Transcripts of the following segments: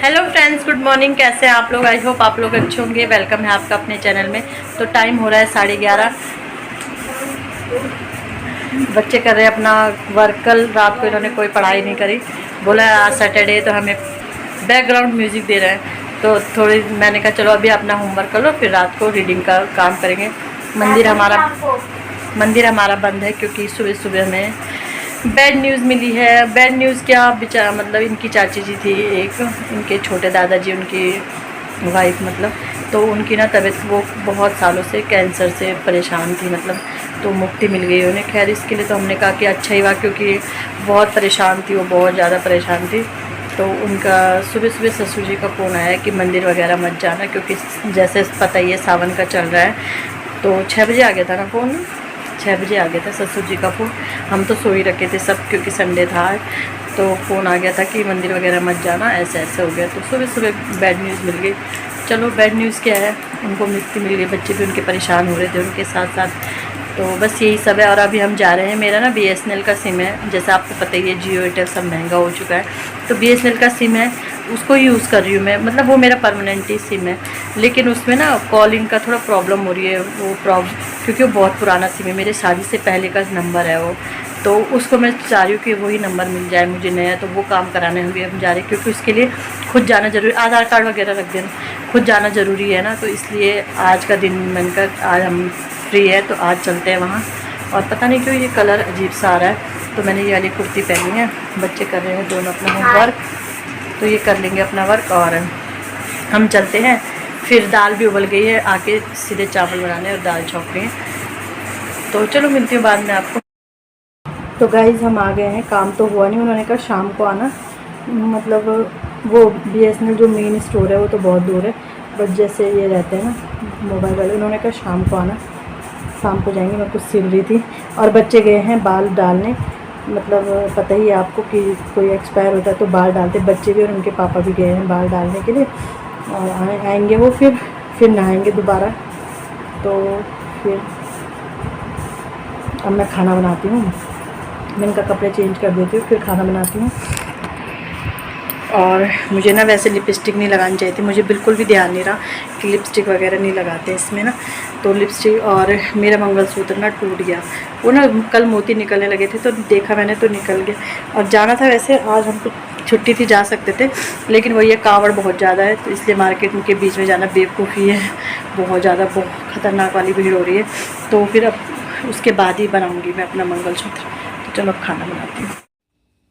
Hello friends, good morning. कैसे हैं आप लोग? आई होप आप लोग अच्छे होंगे। वेलकम है आपका अपने चैनल में। तो टाइम हो रहा है 11:30। बच्चे कर रहे हैं अपना वर्क। कल रात को इन्होंने कोई पढ़ाई नहीं करी। बोला आज सैटरडे तो हमें बैकग्राउंड म्यूज़िक दे रहे हैं। तो थोड़ी मैंने कहा चलो अभी अपना होमवर्क कर लो, फिर रात को रीडिंग का काम करेंगे। मंदिर हमारा बंद है क्योंकि सुबह सुबह हमें बैड न्यूज़ मिली है। बैड न्यूज़ क्या, बेचारा मतलब इनकी चाची जी थी एक, इनके छोटे दादाजी, उनकी वाइफ मतलब, तो उनकी ना तबीयत, वो बहुत सालों से कैंसर से परेशान थी मतलब, तो मुक्ति मिल गई उन्हें। खैर इसके लिए तो हमने कहा कि अच्छा ही हुआ, क्योंकि बहुत परेशान थी वो, बहुत ज़्यादा परेशान थी। तो उनका सुबह सुबह ससुर जी का फ़ोन आया कि मंदिर वगैरह मत जाना, क्योंकि जैसे पता ही है सावन का चल रहा है। तो 6 बजे आ गया था ना फ़ोन, 6 बजे आ गया था ससुर जी का फ़ोन। हम तो सो ही रखे थे सब, क्योंकि संडे था। तो फ़ोन आ गया था कि मंदिर वगैरह मत जाना, ऐसे ऐसे हो गया। तो सुबह सुबह बैड न्यूज़ मिल गई। चलो बैड न्यूज़ क्या है, उनको मुक्ति मिल गई। बच्चे भी उनके परेशान हो रहे थे उनके साथ साथ। तो बस यही सब है। और अभी हम जा रहे हैं, मेरा ना BSNL का सिम है, जैसा आपको पता ही है जियो एयरटेल सब महंगा हो चुका है। तो BSNL का सिम है, उसको यूज़ कर रही हूँ मैं, मतलब वो मेरा परमानेंट ही सिम है। लेकिन उसमें ना कॉलिंग का थोड़ा प्रॉब्लम हो रही है, वो प्रॉब्लम क्योंकि वो बहुत पुराना सिम है, मेरे शादी से पहले का नंबर है वो। तो उसको मैं चाह रही हूँ कि वही नंबर मिल जाए मुझे नया। तो वो काम कराने हम जा रहे हैं, क्योंकि उसके लिए खुद जाना ज़रूरी, आधार कार्ड वगैरह रख देना, खुद जाना ज़रूरी है ना। तो इसलिए आज का दिन मैंने कहा आज हम फ्री है तो आज चलते हैं वहाँ। और पता नहीं क्यों ये कलर अजीब सा आ रहा है, तो मैंने ये वाली कुर्ती पहनी है। बच्चे कर रहे हैं दोनों अपना होमवर्क, तो ये कर लेंगे अपना वर्क और हम चलते हैं। फिर दाल भी उबल गई है, आके सीधे चावल बनाने और दाल छौंक रही हैं। तो चलो मिलती हूँ बाद में आपको। तो गाइज़ हम आ गए हैं, काम तो हुआ नहीं, उन्होंने कहा शाम को आना। मतलब वो BSNL जो मेन स्टोर है वो तो बहुत दूर है, बट जैसे ये रहते हैं ना मोबाइल वाले, उन्होंने कहा शाम को आना, शाम को जाएंगे। मैं कुछ सिल रही थी और बच्चे गए हैं बाल डालने। मतलब पता ही है आपको कि कोई एक्सपायर होता है तो बाल डालते, बच्चे भी और उनके पापा भी गए हैं बाल डालने के लिए। और आएंगे वो, फिर नहाएंगे दोबारा। तो फिर अब मैं खाना बनाती हूँ, मैं इनका कपड़े चेंज कर देती हूँ, फिर खाना बनाती हूँ। और मुझे ना वैसे लिपस्टिक नहीं लगानी चाहिए थी, मुझे बिल्कुल भी ध्यान नहीं रहा कि लिपस्टिक वगैरह नहीं लगाते इसमें ना। तो लिपस्टिक, और मेरा मंगलसूत्र ना टूट गया। वो ना कल मोती निकलने लगे थे तो देखा मैंने तो निकल गया। और जाना था वैसे आज हमको, छुट्टी थी जा सकते थे, लेकिन वही है कावड़ बहुत ज़्यादा है, तो इसलिए मार्केट के बीच में जाना बेवकूफ़ी है। बहुत ज़्यादा, बहुत ख़तरनाक वाली भीड़ हो रही है। तो फिर अब उसके बाद ही बनाऊँगी मैं अपना मंगलसूत्र। तो चलो अब खाना बनाती हूँ।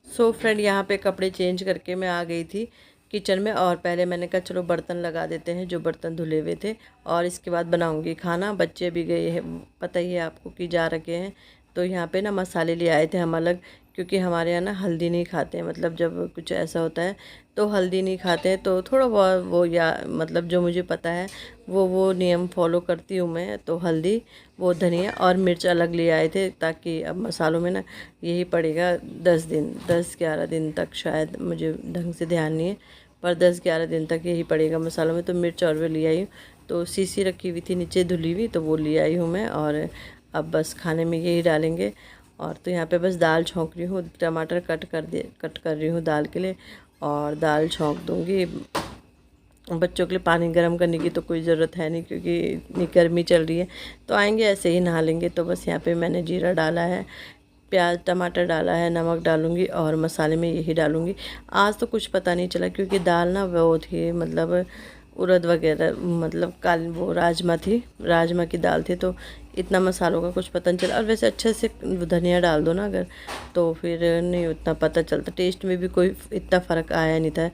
सो फ्रेंड, यहाँ पे कपड़े चेंज करके मैं आ गई थी किचन में। और पहले मैंने कहा चलो बर्तन लगा देते हैं, जो बर्तन धुले हुए थे, और इसके बाद बनाऊंगी खाना। बच्चे भी गए हैं, पता ही है आपको कि जा रखे हैं। तो यहाँ पे ना मसाले ले आए थे हम अलग, क्योंकि हमारे यहाँ ना हल्दी नहीं खाते हैं, मतलब जब कुछ ऐसा होता है तो हल्दी नहीं खाते हैं। तो थोड़ा बहुत वो, या मतलब जो मुझे पता है वो नियम फॉलो करती हूँ मैं। तो हल्दी, वो धनिया और मिर्च अलग ले आए थे, ताकि अब मसालों में ना यही पड़ेगा 10 दिन, 10-11 दिन तक, शायद मुझे ढंग से ध्यान नहीं है, पर 10-11 दिन तक यही पड़ेगा मसालों में। तो मिर्च और भी ले आई हूँ। तो सीसी रखी हुई थी नीचे धुली हुई, तो वो ले आई हूँ मैं। और अब बस खाने में यही डालेंगे। और तो यहाँ पे बस दाल छौंक रही हूँ, टमाटर कट कर रही हूँ दाल के लिए, और दाल छौंक दूँगी। बच्चों के लिए पानी गर्म करने की तो कोई ज़रूरत है नहीं, क्योंकि इतनी गर्मी चल रही है, तो आएंगे ऐसे ही नहा लेंगे। तो बस यहाँ पे मैंने जीरा डाला है, प्याज टमाटर डाला है, नमक डालूँगी और मसाले में यही डालूँगी। आज तो कुछ पता नहीं चला, क्योंकि दाल ना वो थी, मतलब उड़द वगैरह, मतलब काली वो राजमा थी, राजमा की दाल थी, तो इतना मसालों का कुछ पता नहीं चला। और वैसे अच्छे से धनिया डाल दो ना अगर, तो फिर नहीं उतना पता चलता, टेस्ट में भी कोई इतना फ़र्क आया नहीं था।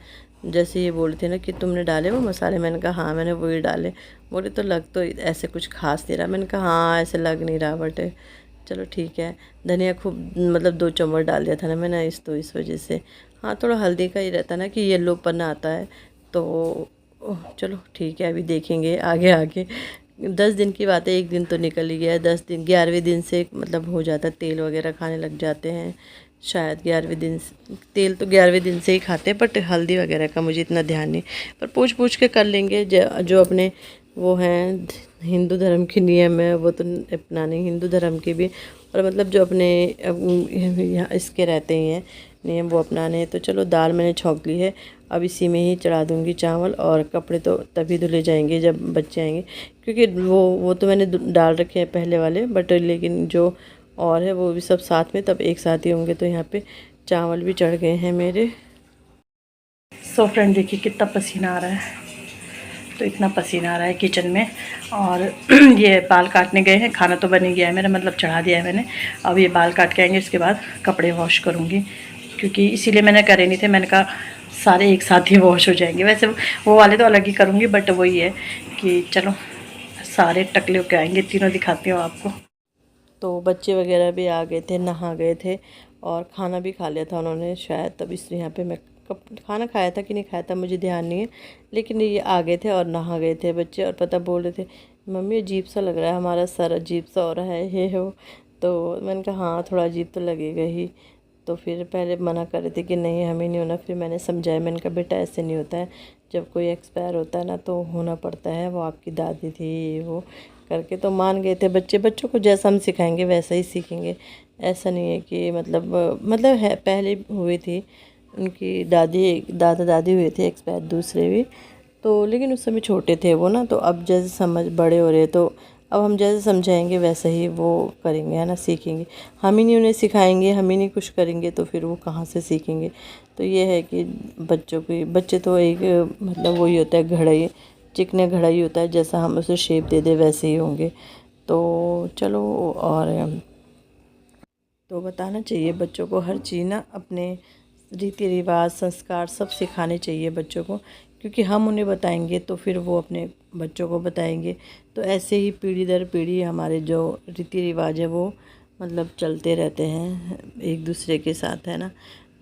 जैसे ये बोले थे ना कि तुमने डाले वो मसाले, मैंने कहा हाँ मैंने वही डाले। बोले तो लग तो ऐसे कुछ खास नहीं रहा, मैंने कहा हाँ ऐसे लग नहीं रहा, बट चलो ठीक है। धनिया खूब, मतलब 2 चम्मच डाल दिया था ना मैंने, इस वजह से। हाँ थोड़ा हल्दी का ही रहता ना कि येलोपन आता है। तो चलो ठीक है, अभी देखेंगे आगे आगे। 10 दिन की बात है, एक दिन तो निकल ही गया। 10 दिन, 11वें दिन से मतलब हो जाता है, तेल वगैरह खाने लग जाते हैं शायद 11वें दिन। तेल तो 11वें दिन से ही खाते हैं, बट हल्दी वगैरह का मुझे इतना ध्यान नहीं। पर पूछ पूछ के कर लेंगे, जो अपने वो हैं हिंदू धर्म के नियम है वो तो अपनाने, हिंदू धर्म के भी। और मतलब जो अपने यहाँ इसके रहते ही हैं, नियम वो अपनाने हैं। तो चलो दाल मैंने छौंक ली है, अब इसी में ही चढ़ा दूँगी चावल, और कपड़े तो तभी धुले जाएंगे जब बच्चे आएंगे, क्योंकि वो तो मैंने डाल रखे हैं पहले वाले, बट लेकिन जो और है वो भी सब साथ में तब एक साथ ही होंगे। तो यहाँ पे चावल भी चढ़ गए हैं मेरे। सो फ्रेंड देखिए कितना पसीना आ रहा है, तो इतना पसीना आ रहा है किचन में। और ये बाल काटने गए हैं, खाना तो बन ही गया है मेरा, मतलब चढ़ा दिया है मैंने। अब ये बाल काट के आएंगे, इसके बाद कपड़े वॉश करूँगी, क्योंकि इसीलिए मैंने करे नहीं थे। मैंने कहा सारे एक साथ ही वॉश हो जाएंगे। वैसे वो वाले तो अलग ही करूँगी, बट वही है कि चलो सारे टकले होके आएंगे, तीनों दिखाती हूँ आपको। तो बच्चे वगैरह भी आ गए थे, नहा गए थे, और खाना भी खा लिया था उन्होंने शायद, तब इसलिए यहाँ पे मैं कब खाना खाया था कि नहीं खाया था मुझे ध्यान नहीं है, लेकिन ये आ गए थे और नहा गए थे बच्चे। और पता बोल रहे थे मम्मी अजीब सा लग रहा है, हमारा सर अजीब सा हो रहा है ये हो। तो मैंने कहा हाँ थोड़ा अजीब तो लगेगा ही। तो फिर पहले मना कर रहे थे कि नहीं हमें नहीं होना, फिर मैंने समझाया, मैंने कहा बेटा ऐसे नहीं होता है, जब कोई एक्सपायर होता है ना तो होना पड़ता है, वो आपकी दादी थी वो करके। तो मान गए थे बच्चे। बच्चों को जैसा हम सिखाएंगे वैसा ही सीखेंगे। ऐसा नहीं है कि मतलब है, पहले हुई थी उनकी दादा दादी हुए थे एक्सपायर दूसरे भी, तो लेकिन उस समय छोटे थे वो ना। तो अब जैसे समझ बड़े हो रहे, तो अब हम जैसे समझाएंगे वैसे ही वो करेंगे, है ना, सीखेंगे। हम ही नहीं उन्हें सिखाएंगे, हम ही नहीं कुछ करेंगे, तो फिर वो कहाँ से सीखेंगे। तो ये है कि बच्चे तो एक मतलब वही होता है घड़ा, चिकने घड़ा ही होता है, जैसा हम उसे शेप दे दे वैसे ही होंगे। तो चलो, और तो बताना चाहिए बच्चों को हर चीज़ ना, अपने रीति रिवाज संस्कार सब सिखाने चाहिए बच्चों को, क्योंकि हम उन्हें बताएंगे तो फिर वो अपने बच्चों को बताएंगे। तो ऐसे ही पीढ़ी दर पीढ़ी हमारे जो रीति रिवाज है वो मतलब चलते रहते हैं एक दूसरे के साथ, है ना।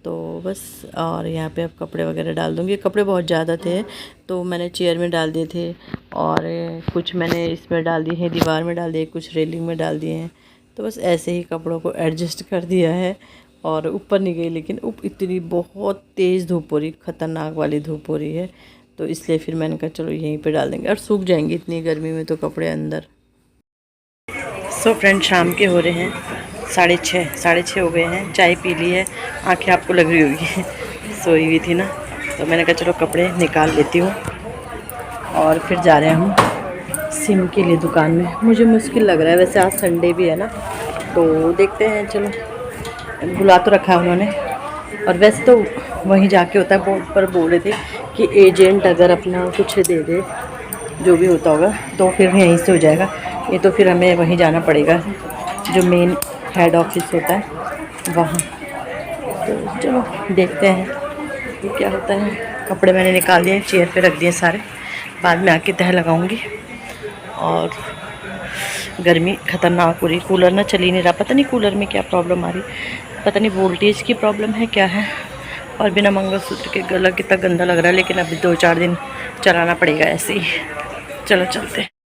तो बस, और यहाँ पे अब कपड़े वगैरह डाल दूँगी। कपड़े बहुत ज़्यादा थे तो मैंने चेयर में डाल दिए थे, और कुछ मैंने इसमें डाल दिए हैं, दीवार में डाल दिए, कुछ रेलिंग में डाल दिए हैं। तो बस ऐसे ही कपड़ों को एडजस्ट कर दिया है, और ऊपर नहीं गई, लेकिन इतनी बहुत तेज़ धूप हो रही, ख़तरनाक वाली धूप हो रही है, तो इसलिए फिर मैंने कहा चलो यहीं पे डाल देंगे, और सूख जाएंगे इतनी गर्मी में तो कपड़े अंदर। सो फ्रेंड शाम के हो रहे हैं 6:30 हो गए हैं। चाय पी ली है, आंखें आपको लग रही होगी सोई हुई थी ना, तो मैंने कहा चलो कपड़े निकाल लेती हूँ। और फिर जा रहे हैं हम सिम के लिए दुकान में। मुझे मुश्किल लग रहा है, वैसे आज संडे भी है ना, तो देखते हैं। चलो, बुला तो रखा है उन्होंने, और वैसे तो वहीं जाके होता है, बोर्ड पर बोल रहे थे कि एजेंट अगर अपना कुछ दे दे, जो भी होता होगा, तो फिर यहीं से हो जाएगा। ये तो फिर हमें वहीं जाना पड़ेगा, जो मेन हेड ऑफिस होता है वहाँ। तो चलो देखते हैं कि क्या होता है। कपड़े मैंने निकाल दिए, चेयर पे रख दिए सारे, बाद में आके तह लगाऊंगी। और गर्मी ख़तरनाक हो रही, कूलर ना चल ही नहीं रहा, पता नहीं कूलर में क्या प्रॉब्लम आ रही, पता नहीं वोल्टेज की प्रॉब्लम है क्या है। और बिना मंगलसूत्र के गला कितना गंदा लग रहा है, लेकिन अभी 2-4 दिन चलाना पड़ेगा ऐसे ही। चलो चलते।